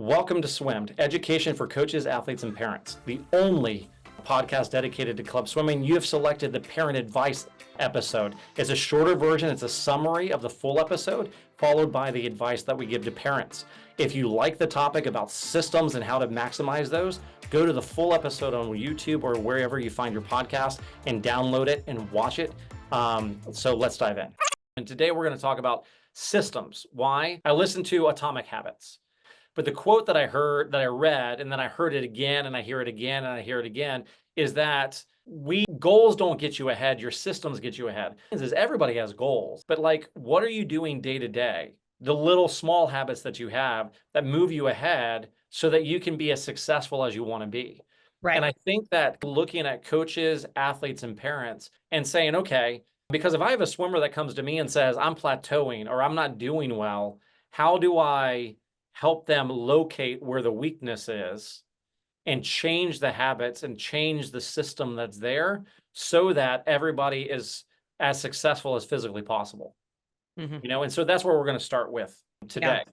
Welcome to SwimEd, education for coaches, athletes, and parents, the only podcast dedicated to club swimming. You have selected the parent advice episode. It's a shorter version. It's a summary of the full episode, followed by the advice that we give to parents. If you like the topic about systems and how to maximize those, go to the full episode on YouTube or wherever you find your podcast and download it and watch it. So let's dive in. And today we're going to talk about systems. Why? I listened to Atomic Habits. But the quote that I heard, that I read, and then I heard it again, and I hear it again, and I hear it again, is that goals don't get you ahead, your systems get you ahead. Is everybody has goals, but like, what are you doing day to day? The little small habits that you have that move you ahead so that you can be as successful as you want to be. Right. And I think that looking at coaches, athletes, and parents and saying, okay, because if I have a swimmer that comes to me and says, I'm plateauing or I'm not doing well, how do I help them locate where the weakness is and change the habits and change the system that's there so that everybody is as successful as physically possible. And so that's where we're going to start with today. Yeah.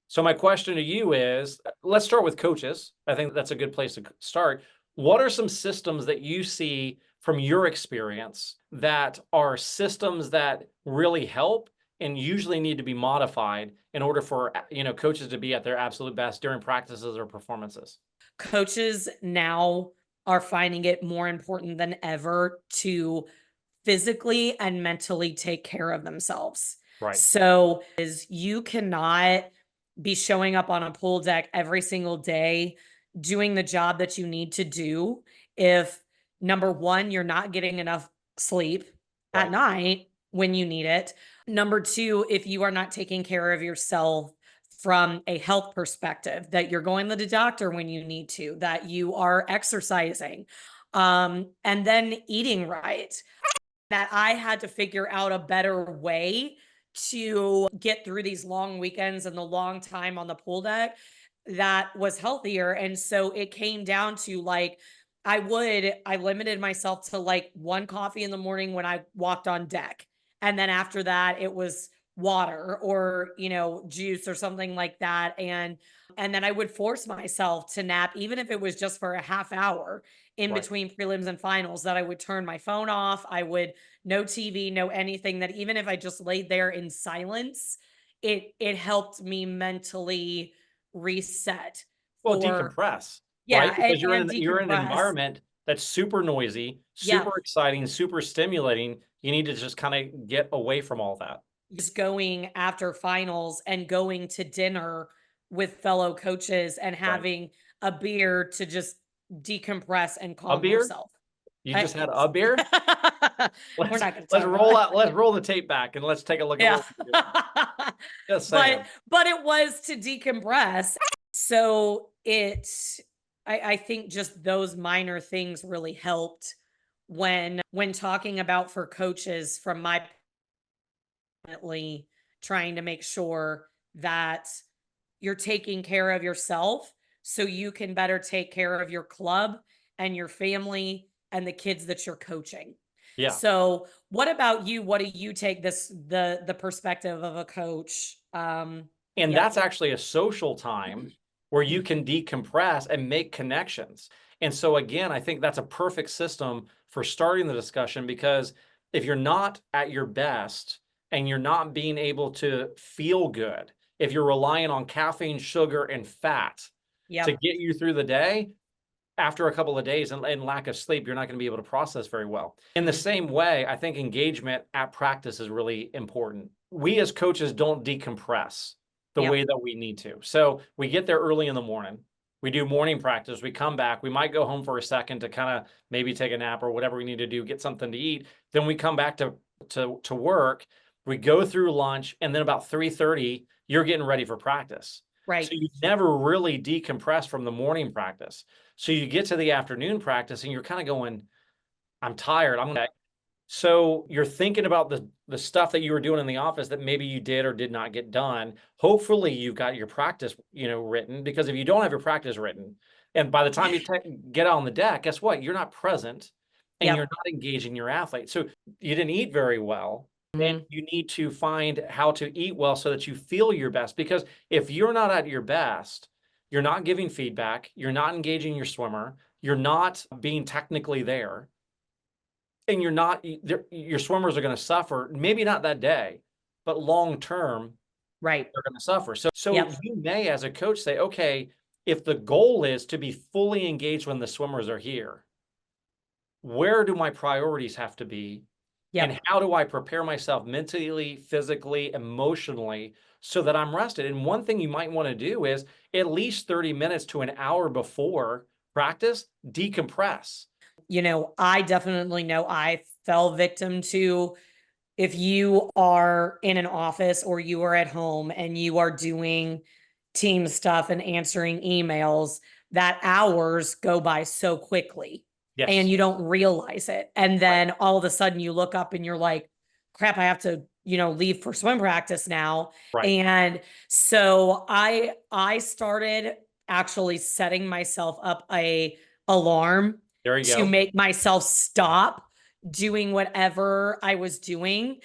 So my question to you is, let's start with coaches. I think that's a good place to start. What are some systems that you see from your experience that are systems that really help and usually need to be modified in order for, coaches to be at their absolute best during practices or performances? Coaches now are finding it more important than ever to physically and mentally take care of themselves. Right. So you cannot be showing up on a pool deck every single day doing the job that you need to do if, number one, you're not getting enough sleep at night when you need it. Number two, if you are not taking care of yourself from a health perspective, that you're going to the doctor when you need to, that you are exercising, and then eating right, that I had to figure out a better way to get through these long weekends and the long time on the pool deck that was healthier. And so it came down to I limited myself to like one coffee in the morning when I walked on deck. And then after that, it was water or, juice or something like that. And then I would force myself to nap, even if it was just for a half hour in between prelims and finals, that I would turn my phone off. I would no TV, no anything, that even if I just laid there in silence, it helped me mentally reset. Well, decompress. Yeah. Right? Because you're in an decompress. environment that's super noisy, super exciting, super stimulating. You need to just kind of get away from all that. Just going after finals and going to dinner with fellow coaches and having a beer to just decompress and calm yourself. You just had a beer? We're not going to let's roll the tape back and let's take a look at what just saying. But it was to decompress. So I think just those minor things really helped when talking about for coaches from my trying to make sure that you're taking care of yourself so you can better take care of your club and your family and the kids that you're coaching. Yeah. So what about you? What do you take the perspective of a coach? That's actually a social time where you can decompress and make connections. And so again, I think that's a perfect system for starting the discussion, because if you're not at your best and you're not being able to feel good, if you're relying on caffeine, sugar, and fat to get you through the day, after a couple of days and lack of sleep, you're not going to be able to process very well. In the same way, I think engagement at practice is really important. We as coaches don't decompress the way that we need to. So we get there early in the morning. We do morning practice. We come back. We might go home for a second to kind of maybe take a nap or whatever we need to do, get something to eat. Then we come back to work. We go through lunch, and then about 3:30, you're getting ready for practice. Right. So you never really decompress from the morning practice. So you get to the afternoon practice and you're kind of going, I'm tired. So you're thinking about the stuff that you were doing in the office that maybe you did or did not get done. Hopefully you've got your practice, written, because if you don't have your practice written, and by the time you get on the deck, guess what? You're not present and you're not engaging your athlete. So you didn't eat very well. Then you need to find how to eat well so that you feel your best. Because if you're not at your best, you're not giving feedback, you're not engaging your swimmer, you're not being technically there, and you're not, your swimmers are going to suffer, maybe not that day, but long term, Right. they're going to suffer. So Yep. you may, as a coach, say, okay, if the goal is to be fully engaged when the swimmers are here, where do my priorities have to be? And Yep. how do I prepare myself mentally, physically, emotionally so that I'm rested? And one thing you might want to do is at least 30 minutes to an hour before practice, decompress. I definitely know I fell victim to, if you are in an office or you are at home and you are doing team stuff and answering emails, that hours go by so quickly and Yes. you don't realize it. And Right. then all of a sudden you look up and you're like, crap, I have to, leave for swim practice now. Right. And so I started actually setting myself up a alarm There you to go. make myself stop doing whatever I was doing.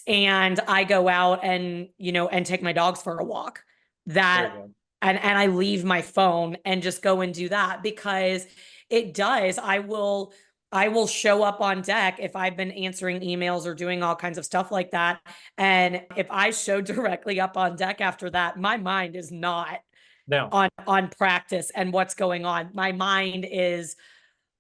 And I go out and, and take my dogs for a walk. There That you go. and I leave my phone and just go and do that, because it does. I will show up on deck if I've been answering emails or doing all kinds of stuff like that. And if I show directly up on deck after that, my mind is not No. on practice and what's going on. My mind is,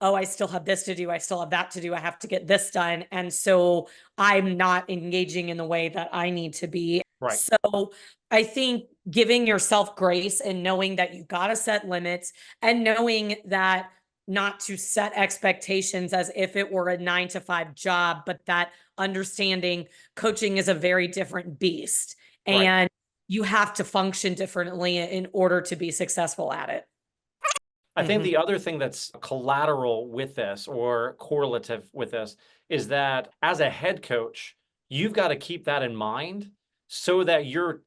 oh, I still have this to do. I still have that to do. I have to get this done. And so I'm not engaging in the way that I need to be. Right. So I think giving yourself grace and knowing that you got to set limits, and knowing that not to set expectations as if it were a 9 to 5 job, but that understanding coaching is a very different beast, Right. and you have to function differently in order to be successful at it. I think Mhm. the other thing that's collateral with this or correlative with this is that as a head coach, you've got to keep that in mind so that you're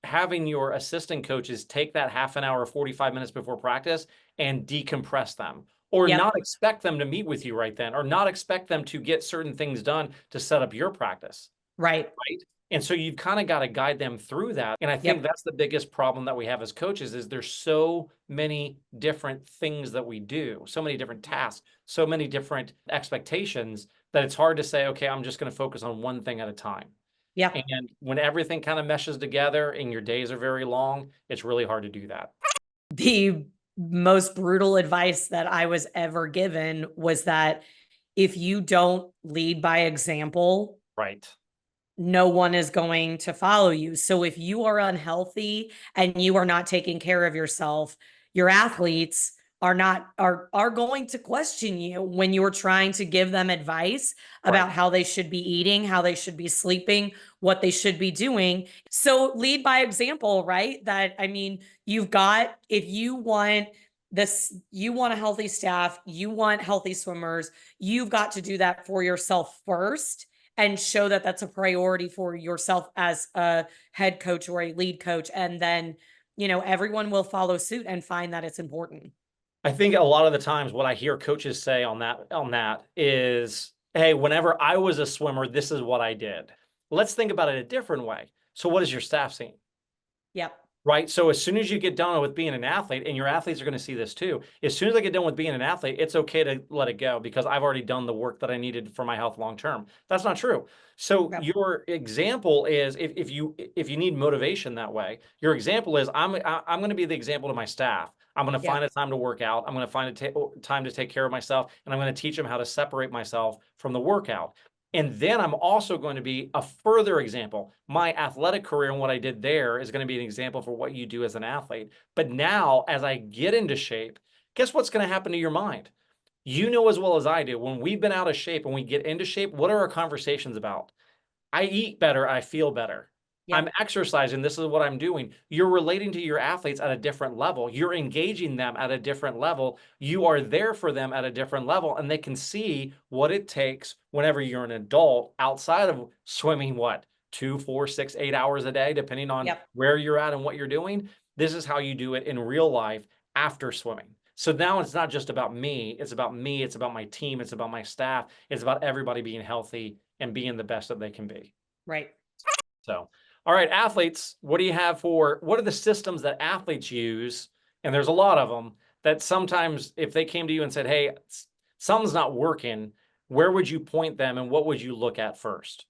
having your assistant coaches take that half an hour, 45 minutes before practice and decompress them, or Yep. not expect them to meet with you right then, or not expect them to get certain things done to set up your practice. Right. Right? And so you've kind of got to guide them through that. And I think Yep. that's the biggest problem that we have as coaches is there's so many different things that we do, so many different tasks, so many different expectations that it's hard to say, okay, I'm just going to focus on one thing at a time. Yep. And when everything kind of meshes together and your days are very long, it's really hard to do that. The most brutal advice that I was ever given was that if you don't lead by example, Right. no one is going to follow you. So if you are unhealthy and you are not taking care of yourself, your athletes are going to question you when you're trying to give them advice Right. about how they should be eating, how they should be sleeping, what they should be doing. So lead by example, right? That, I mean, if you want this, you want a healthy staff, you want healthy swimmers, you've got to do that for yourself first and show that that's a priority for yourself as a head coach or a lead coach. And then, everyone will follow suit and find that it's important. I think a lot of the times what I hear coaches say on that is, hey, whenever I was a swimmer, this is what I did. Let's think about it a different way. So what is your staff seeing? Yep. Right. So as soon as you get done with being an athlete, and your athletes are going to see this too, as soon as I get done with being an athlete, it's okay to let it go because I've already done the work that I needed for my health long term. That's not true. So Yep. your example is if you need motivation that way, your example is I'm going to be the example to my staff. I'm going to Yep. find a time to work out. I'm going to find a time to take care of myself, and I'm going to teach them how to separate myself from the workout. And then I'm also going to be a further example. My athletic career and what I did there is going to be an example for what you do as an athlete. But now, as I get into shape, guess what's going to happen to your mind? You know as well as I do, when we've been out of shape and we get into shape, what are our conversations about? I eat better, I feel better. I'm Yep. exercising, this is what I'm doing. You're relating to your athletes at a different level. You're engaging them at a different level. You are there for them at a different level, and they can see what it takes whenever you're an adult outside of swimming, what, 2, 4, 6, 8 hours a day, depending on Yep. where you're at and what you're doing. This is how you do it in real life after swimming. So now it's not just about me. It's about me. It's about my team. It's about my staff. It's about everybody being healthy and being the best that they can be. Right. So, all right, athletes, what are the systems that athletes use and there's a lot of them, that sometimes if they came to you and said, hey, something's not working, where would you point them and what would you look at first?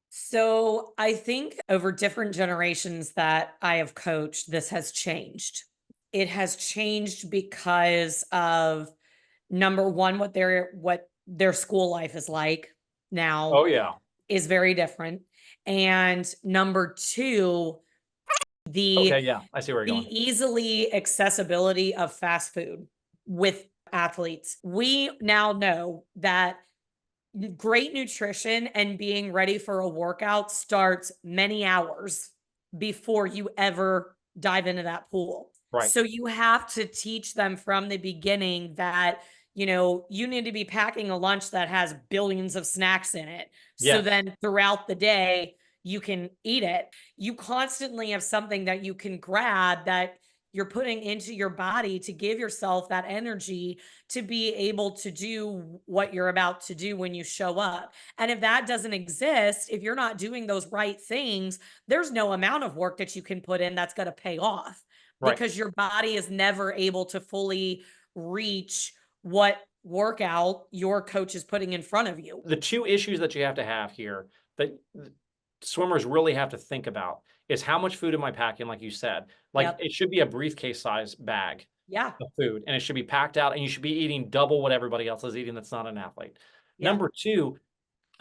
So I think over different generations that I have coached, this has changed. It has changed because of number one, what their school life is like now Oh, yeah. is very different. And number two, Okay, the yeah, I see where you're the going. easily accessibility of fast food with athletes. We now know that great nutrition and being ready for a workout starts many hours before you ever dive into that pool. Right. So you have to teach them from the beginning that, you need to be packing a lunch that has billions of snacks in it. So Yes. then throughout the day, you can eat it. You constantly have something that you can grab that you're putting into your body to give yourself that energy to be able to do what you're about to do when you show up. And if that doesn't exist, if you're not doing those right things, there's no amount of work that you can put in that's going to pay off Right. because your body is never able to fully reach what workout your coach is putting in front of you. The two issues that you have here that swimmers really have to think about is how much food am I packing, like you said. Like, Yep. it should be a briefcase size bag Yeah. of food, and it should be packed out, and you should be eating double what everybody else is eating that's not an athlete. Yeah. Number two,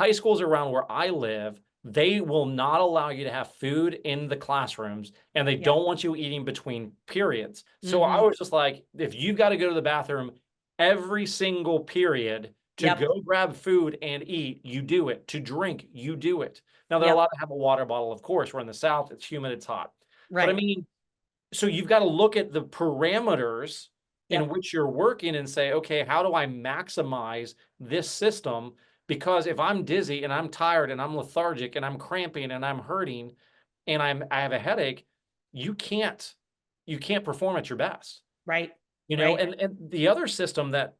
high schools around where I live, they will not allow you to have food in the classrooms, and they Yep. don't want you eating between periods. So I Mhm. was just like, if you got to go to the bathroom every single period to Yep. go grab food and eat, you do it. To drink, you do it. Now they're Yep. allowed to have a water bottle, of course. We're in the South, it's humid, it's hot. But I Right. mean, so you've got to look at the parameters in Yep. which you're working and say, okay, how do I maximize this system? Because if I'm dizzy and I'm tired and I'm lethargic and I'm cramping and I'm hurting and I have a headache, you can't you can't perform at your best. Right. You know, Right. and the other system that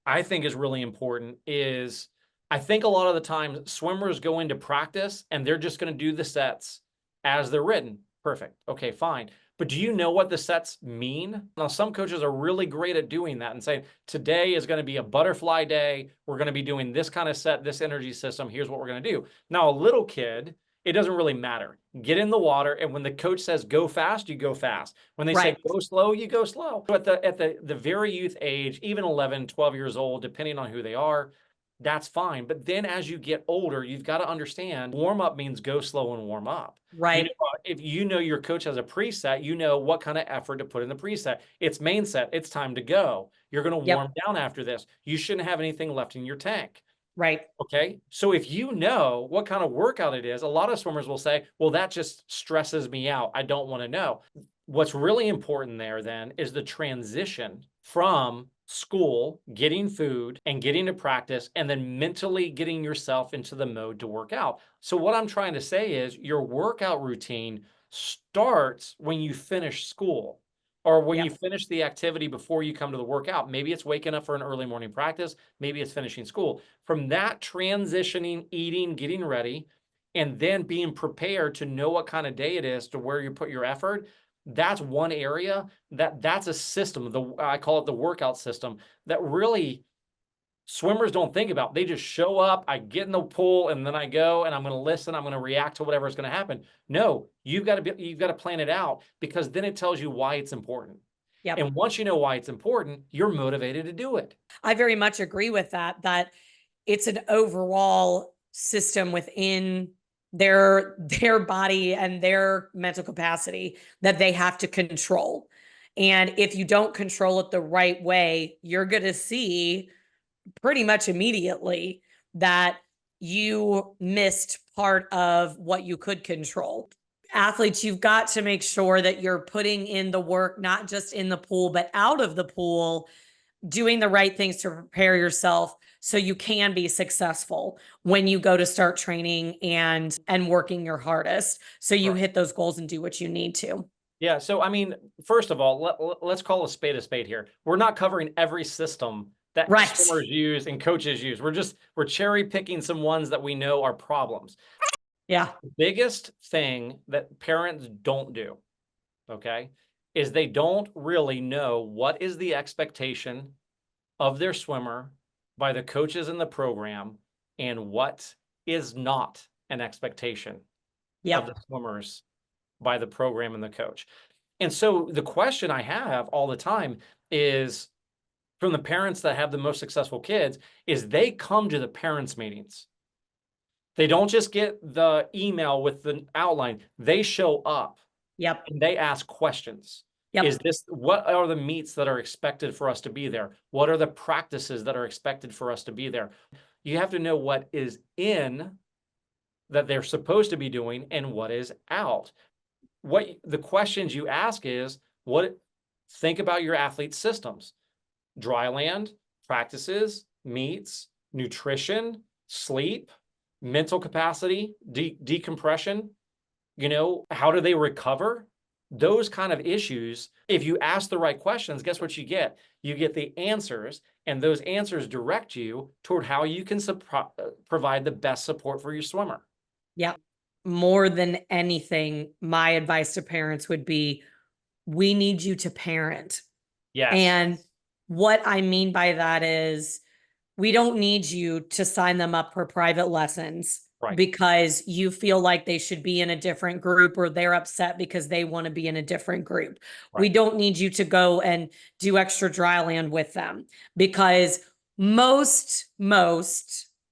I think is really important is I think a lot of the times swimmers go into practice and they're just going to do the sets as they're written. Perfect. Okay, fine. But do you know what the sets mean? Now, some coaches are really great at doing that and saying, today is going to be a butterfly day. We're going to be doing this kind of set, this energy system. Here's what we're going to do. Now, a little kid, it doesn't really matter. Get in the water, and when the coach says go fast, you go fast. When they say Right. go slow, you go slow. So at the very youth age, even 11, 12 years old, depending on who they are, that's fine. But then as you get older, you've got to understand warm up means go slow and warm up. You know, Right. if you know your coach has a preset, you know what kind of effort to put in the preset. It's main set, it's time to go. You're going to Yep. warm down after this. You shouldn't have anything left in your tank. Right. Okay. So if you know what kind of workout it is, a lot of swimmers will say, well, that just stresses me out. I don't want to know. What's really important there then is the transition from school, getting food and getting to practice, and then mentally getting yourself into the mode to work out. So what I'm trying to say is your workout routine starts when you finish school or when you Yep. finish the activity before you come to the workout. Maybe it's waking up for an early morning practice. Maybe it's finishing school. From that transitioning, eating, getting ready, and then being prepared to know what kind of day it is to where you put your effort, that's one area that's a system. I call it the workout system that really swimmers don't think about. They just show up, I get in the pool, and then I go and I'm going to listen, I'm going to react to whatever is going to happen. No, you've got to plan it out, because then it tells you why it's important. Yep. And once you know why it's important, you're motivated to do it. I very much agree with that, that it's an overall system within their body and their mental capacity that they have to control. And if you don't control it the right way, you're going to see pretty much immediately that you missed part of what you could control. Athletes, you've got to make sure that you're putting in the work, not just in the pool, but out of the pool, doing the right things to prepare yourself so you can be successful when you go to start training and working your hardest so you Right. hit those goals and do what you need to. Yeah. So, I mean, first of all, let's call a spade here. We're not covering every system that Right. swimmers use and coaches use. We're cherry picking some ones that we know are problems. Yeah. Biggest thing that parents don't do, okay, is they don't really know what is the expectation of their swimmer by the coaches in the program and what is not an expectation of the Yep. swimmers by the program and the coach. And so the question I have all the time is from the parents that have the most successful kids is they come to the parents meetings. They don't just get the email with the outline. They show up Yep. and they ask questions. Is Yep. this, what are the meets that are expected for us to be there? What are the practices that are expected for us to be there? You have to know what is in that they're supposed to be doing and what is out. What the questions you ask is what, think about your athlete systems, dry land, practices, meets, nutrition, sleep, mental capacity, decompression, how do they recover? Those kind of issues, if you ask the right questions, guess what you get? You get the answers, and those answers direct you toward how you can provide the best support for your swimmer. Yep. More than anything, my advice to parents would be, we need you to parent. Yes. And what I mean by that is, we don't need you to sign them up for private lessons Right. because you feel like they should be in a different group, or they're upset because they want to be in a different group. We Right. don't need you to go and do extra dry land with them, because most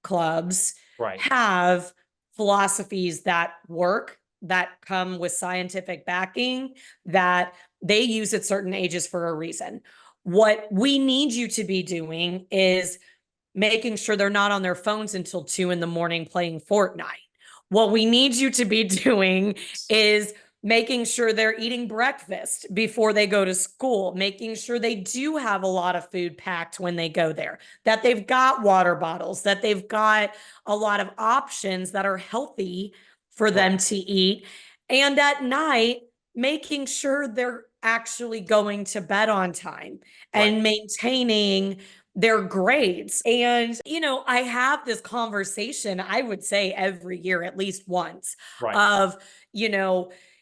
clubs Right. have philosophies that work, that come with scientific backing, that they use at certain ages for a reason. What we need you to be doing is making sure they're not on their phones until 2 in the morning playing Fortnite. What we need you to be doing is making sure they're eating breakfast before they go to school, making sure they do have a lot of food packed when they go there, that they've got water bottles, that they've got a lot of options that are healthy for them to eat. And at night, making sure they're actually going to bed on time and maintaining their grades. And, I have this conversation, I would say every year, at least once, Right. of,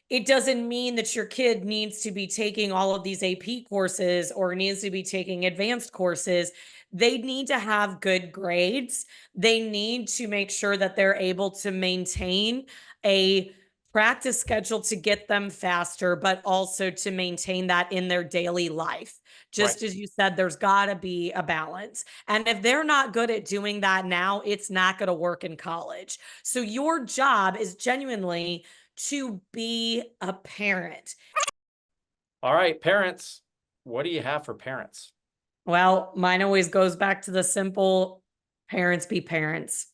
it doesn't mean that your kid needs to be taking all of these AP courses or needs to be taking advanced courses. They need to have good grades. They need to make sure that they're able to maintain a practice schedule to get them faster, but also to maintain that in their daily life. Just as you said, there's got to be a balance. And if they're not good at doing that now, it's not going to work in college. So your job is genuinely to be a parent. All right, parents, what do you have for parents? Well, mine always goes back to the simple: parents be parents.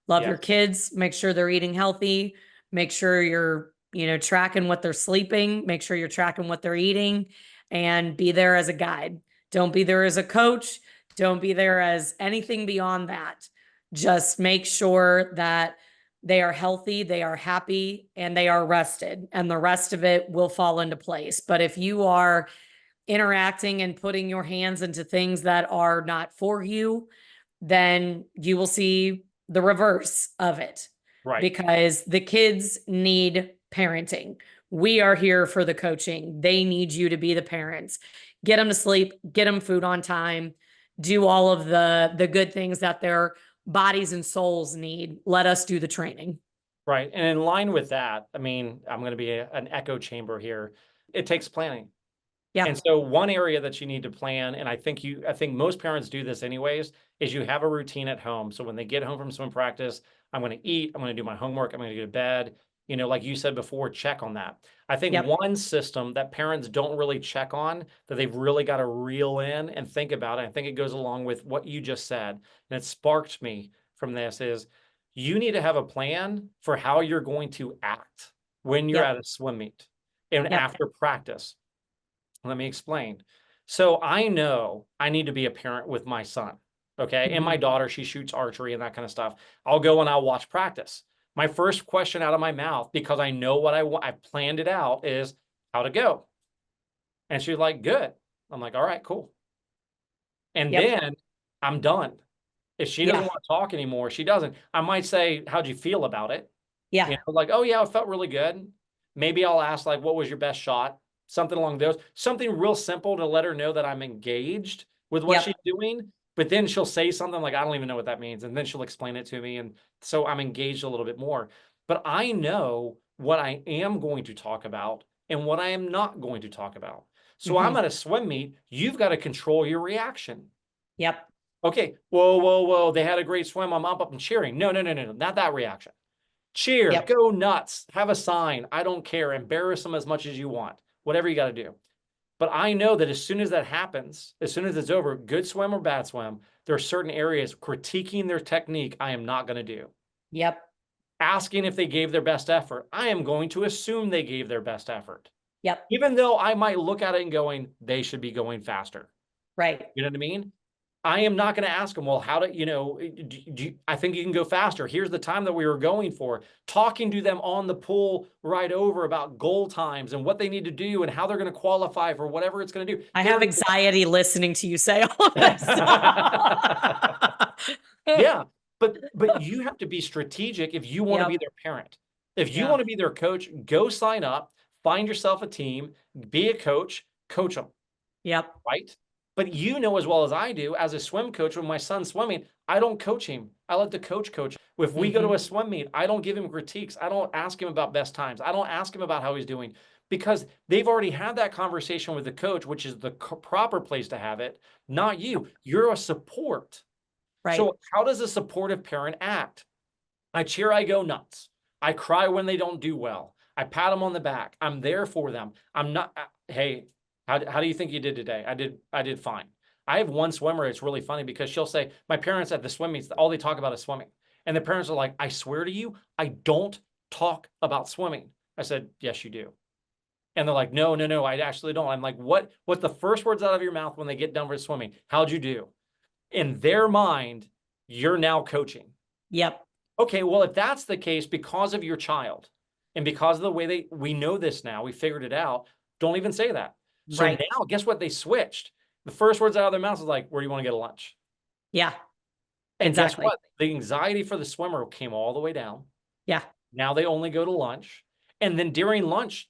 Love your Yes. kids, make sure they're eating healthy, make sure you're, tracking what they're sleeping, make sure you're tracking what they're eating, and be there as a guide. Don't be there as a coach. Don't be there as anything beyond that. Just make sure that they are healthy, they are happy, and they are rested, and the rest of it will fall into place. But if you are interacting and putting your hands into things that are not for you, then you will see the reverse of it. Right. Because the kids need parenting. We are here for the coaching. They need you to be the parents. Get them to sleep, get them food on time, do all of the good things that their bodies and souls need. Let us do the training. Right. And in line with that, I mean, I'm going to be an echo chamber here. It takes planning. Yeah. And so one area that you need to plan, and I think most parents do this anyways, is you have a routine at home. So when they get home from swim practice, I'm going to eat, I'm going to do my homework, I'm going to go to bed. Like you said before, check on that. I think Yep. one system that parents don't really check on, that they've really got to reel in and think about, and I think it goes along with what you just said, and it sparked me from this, is you need to have a plan for how you're going to act when you're Yep. at a swim meet and Yep. after practice. Let me explain. So I know I need to be a parent with my son. Okay. And my daughter, she shoots archery and that kind of stuff. I'll go and I'll watch practice. My first question out of my mouth, because I know what I want, I planned it out, is how to go. And she's like, good. I'm like, all right, cool. And Yep. then I'm done. If she doesn't Yeah. want to talk anymore, she doesn't. I might say, how'd you feel about it? Yeah. Like, oh yeah, it felt really good. Maybe I'll ask, like, what was your best shot? something along those, something real simple to let her know that I'm engaged with what Yep. she's doing. But then she'll say something like, I don't even know what that means. And then she'll explain it to me. And so I'm engaged a little bit more. But I know what I am going to talk about and what I am not going to talk about. So I'm Mhm. at a swim meet. You've got to control your reaction. Yep. Okay, whoa, whoa, whoa. They had a great swim. I'm up and cheering. No, no, no, no, no, not that reaction. Cheer, Yep. go nuts, have a sign. I don't care. Embarrass them as much as you want. Whatever you got to do. But I know that as soon as that happens, as soon as it's over, good swim or bad swim, there are certain areas critiquing their technique I am not going to do. Yep. Asking if they gave their best effort, I am going to assume they gave their best effort. Yep. Even though I might look at it and going, they should be going faster. Right. You know what I mean? I am not going to ask them, well, how do you know, I think you can go faster. Here's the time that we were going for. Talking to them on the pool right over about goal times and what they need to do and how they're going to qualify for whatever it's going to do. I have anxiety listening to you say all this. Yeah, but you have to be strategic if you want to be their parent. If you want to be their coach, go sign up, find yourself a team, be a coach them. Yep. Right? But you know as well as I do, as a swim coach, when my son's swimming, I don't coach him. I let the coach coach. If we go to a swim meet, I don't give him critiques. I don't ask him about best times. I don't ask him about how he's doing because they've already had that conversation with the coach, which is the proper place to have it, not you. You're a support. Right. So how does a supportive parent act? I cheer, I go nuts. I cry when they don't do well. I pat them on the back. I'm there for them. I'm not, hey, how do you think you did today? I did fine. I have one swimmer. It's really funny because she'll say, my parents at the swim meets, all they talk about is swimming. And the parents are like, I swear to you, I don't talk about swimming. I said, yes, you do. And they're like, no, no, no, I actually don't. I'm like, what's the first words out of your mouth when they get done with swimming? How'd you do? In their mind, you're now coaching. Yep. Okay, well, if that's the case, because of your child and because of the way we know this now, we figured it out, don't even say that. So now, guess what? They switched. The first words out of their mouths is like, where do you want to get a lunch? Yeah. And exactly. Guess what? The anxiety for the swimmer came all the way down. Yeah. Now they only go to lunch. And then during lunch,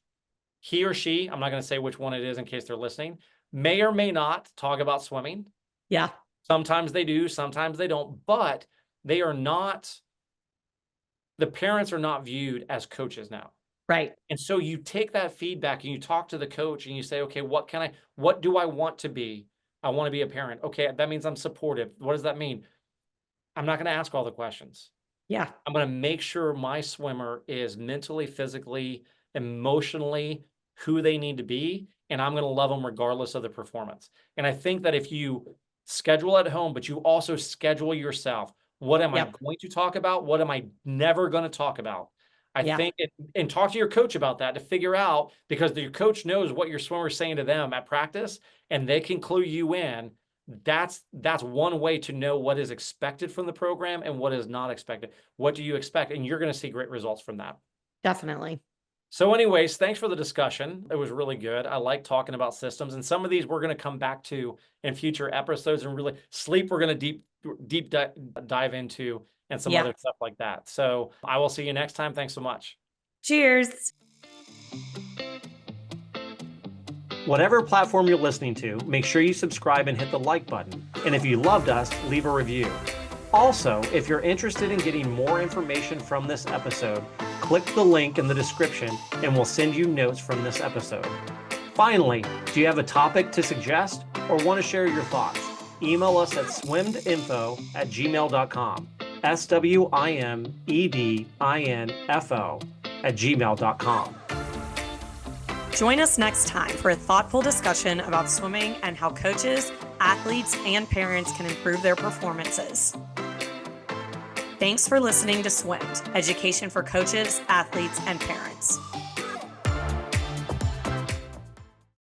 he or she, I'm not going to say which one it is in case they're listening, may or may not talk about swimming. Yeah. Sometimes they do, sometimes they don't, but they are not, the parents are not viewed as coaches now. Right. And so you take that feedback and you talk to the coach and you say, okay, what do I want to be? I want to be a parent. Okay, that means I'm supportive. What does that mean? I'm not going to ask all the questions. Yeah. I'm going to make sure my swimmer is mentally, physically, emotionally who they need to be. And I'm going to love them regardless of the performance. And I think that if you schedule at home, but you also schedule yourself, what am I going to talk about? What am I never going to talk about? I think and talk to your coach about that to figure out, because your coach knows what your swimmer is saying to them at practice and they can clue you in. That's one way to know what is expected from the program and what is not expected. What do you expect? And you're going to see great results from that. Definitely. So anyways, thanks for the discussion. It was really good. I like talking about systems, and some of these we're going to come back to in future episodes, and really sleep we're going to deep dive into and some other stuff like that. So I will see you next time. Thanks so much. Cheers. Whatever platform you're listening to, make sure you subscribe and hit the like button. And if you loved us, leave a review. Also, if you're interested in getting more information from this episode, click the link in the description and we'll send you notes from this episode. Finally, do you have a topic to suggest or want to share your thoughts? Email us at swimedinfo@gmail.com. swimedinfo@gmail.com. Join us next time for a thoughtful discussion about swimming and how coaches, athletes, and parents can improve their performances. Thanks for listening to SwimEd, education for coaches, athletes, and parents.